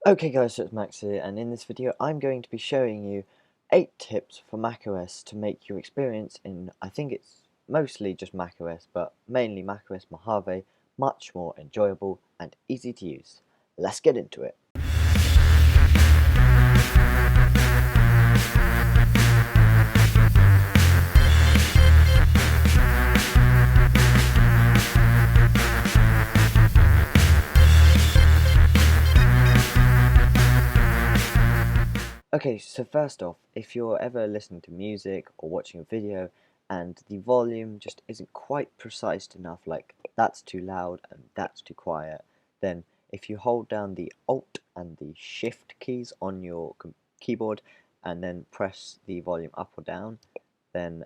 Okay guys, so it's Max here, and in this video I'm going to be showing you 8 tips for macOS to make your experience in, I think it's mostly just macOS, but mainly macOS Mojave, much more enjoyable and easy to use. Let's get into it. Okay, so first off, if you're ever listening to music or watching a video and the volume just isn't quite precise enough, like that's too loud and that's too quiet, then if you hold down the Alt and the Shift keys on your keyboard and then press the volume up or down, then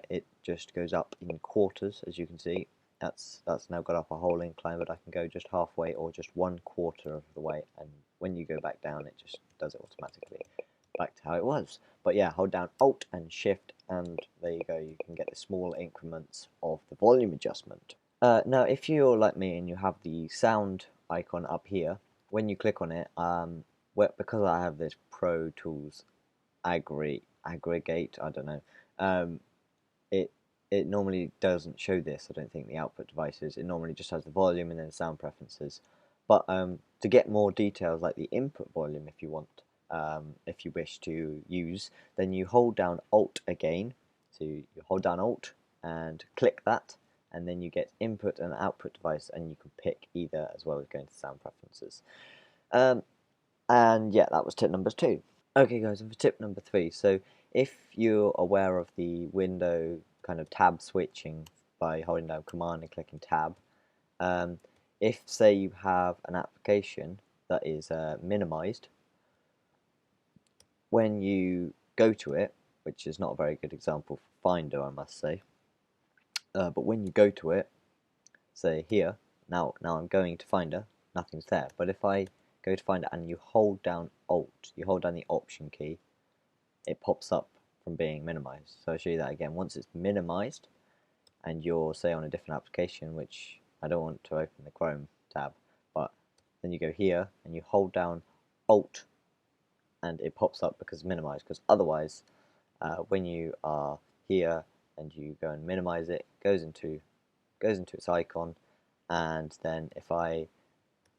it just goes up in quarters, as you can see. That's now got up a whole incline, but I can go just halfway or just 1/4 of the way, and when you go back down it just does it automatically back to how it was. But yeah, hold down Alt and Shift and there you go, you can get the small increments of the volume adjustment. Now if you're like me and you have the sound icon up here, when you click on it, because I have this Pro Tools aggregate, I don't know, it normally doesn't show this. I don't think the output devices, it normally just has the volume and then sound preferences. But to get more details like the input volume, if you want, if you wish to use, then you hold down Alt again. So you hold down Alt and click that, and then you get input and output device, and you can pick either as well as going to sound preferences. And yeah, that was tip number 2. Okay guys, and for tip number 3, so if you're aware of the window kind of tab switching by holding down Command and clicking Tab, if say you have an application that is minimized, when you go to it, which is not a very good example for Finder, I must say, but when you go to it, say here, now I'm going to Finder, nothing's there. But if I go to Finder and you hold down Alt, you hold down the Option key, it pops up from being minimized. So I'll show you that again. Once it's minimized and you're, say, on a different application, which I don't want to open the Chrome tab, but then you go here and you hold down Alt and it pops up because it's minimized, because otherwise when you are here and you go and minimize it, it goes into its icon, and then if I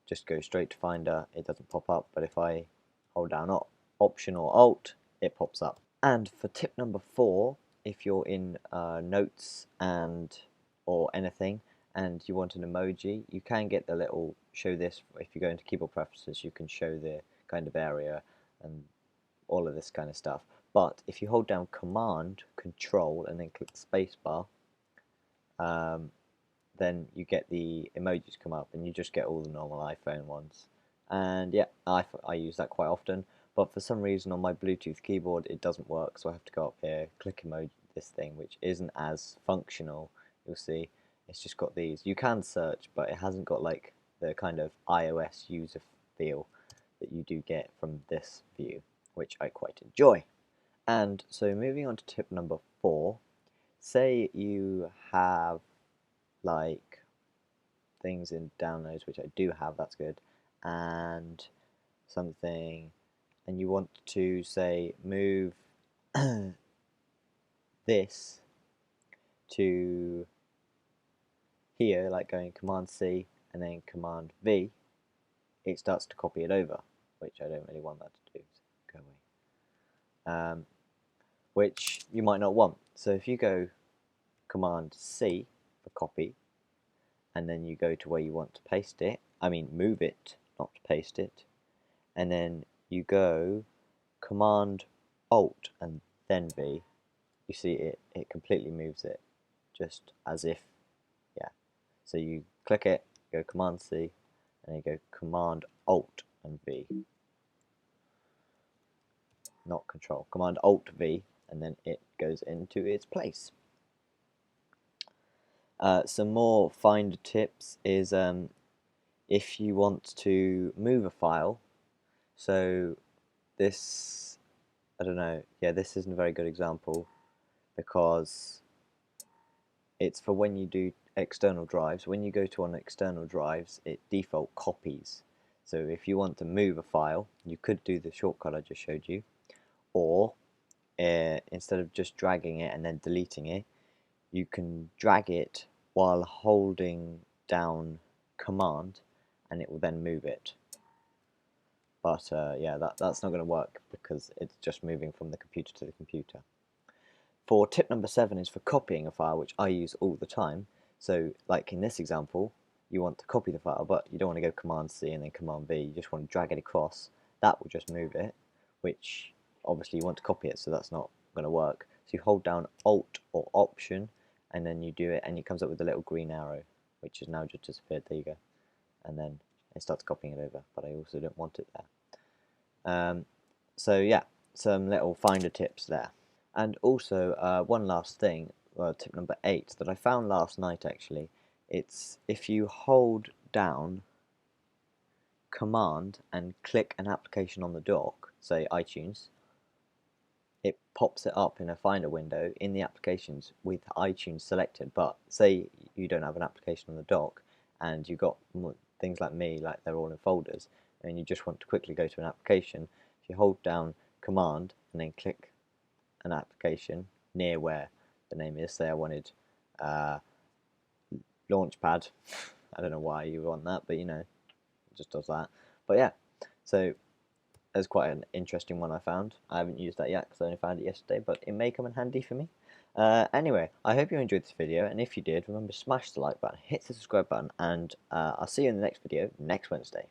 just go straight to Finder, it doesn't pop up, but if I hold down Option or Alt, it pops up. And for tip number 4, if you're in Notes or anything and you want an emoji, you can get the little show this. If you go into keyboard preferences, you can show the kind of area and all of this kind of stuff. But if you hold down Command, Control, and then click Spacebar, then you get the emojis come up, and you just get all the normal iPhone ones. And yeah, I use that quite often. But for some reason on my Bluetooth keyboard it doesn't work, so I have to go up here, click emoji, this thing, which isn't as functional. You'll see it's just got these. You can search, but it hasn't got like the kind of iOS user feel that you do get from this view, which I quite enjoy. And so moving on to tip number 4, say you have like things in downloads, which I do have, that's good, and something, and you want to say move this to here, like going Command C and then Command V, it starts to copy it over, which I don't really want that to do, so go away. Which you might not want. So if you go Command C for copy, and then you go to where you want to paste it, move it, not paste it, and then you go Command Alt and then V, you see it completely moves it, just as if, yeah. So you click it, go Command C, and then you go Command Alt and V, not Control, Command Alt V, and then it goes into its place. Some more Finder tips is if you want to move a file. So this, I don't know, yeah, this isn't a very good example because it's for when you do external drives. When you go to on external drives, it default copies. So if you want to move a file, you could do the shortcut I just showed you, or instead of just dragging it and then deleting it, you can drag it while holding down Command, and it will then move it. But yeah, that's not going to work because it's just moving from the computer to the computer. For tip number 7 is for copying a file, which I use all the time. So like in this example, you want to copy the file, but you don't want to go Command C and then Command V, you just want to drag it across. That will just move it, which obviously you want to copy it, so that's not going to work. So you hold down Alt or Option, and then you do it, and it comes up with a little green arrow, which has now just disappeared. There you go. And then it starts copying it over, but I also don't want it there. So yeah, some little Finder tips there. And also one last thing, tip number 8 that I found last night actually. It's if you hold down Command and click an application on the dock, say iTunes, it pops it up in a Finder window in the applications with iTunes selected. But say you don't have an application on the dock and you've got things like me, like they're all in folders, and you just want to quickly go to an application, if you hold down Command and then click an application near where the name is, say I wanted Launchpad, I don't know why you want that, but you know, it just does that. But yeah, so there's quite an interesting one I found. I haven't used that yet because I only found it yesterday, but it may come in handy for me. Anyway, I hope you enjoyed this video, and if you did, remember to smash the like button, hit the subscribe button, and I'll see you in the next video next Wednesday.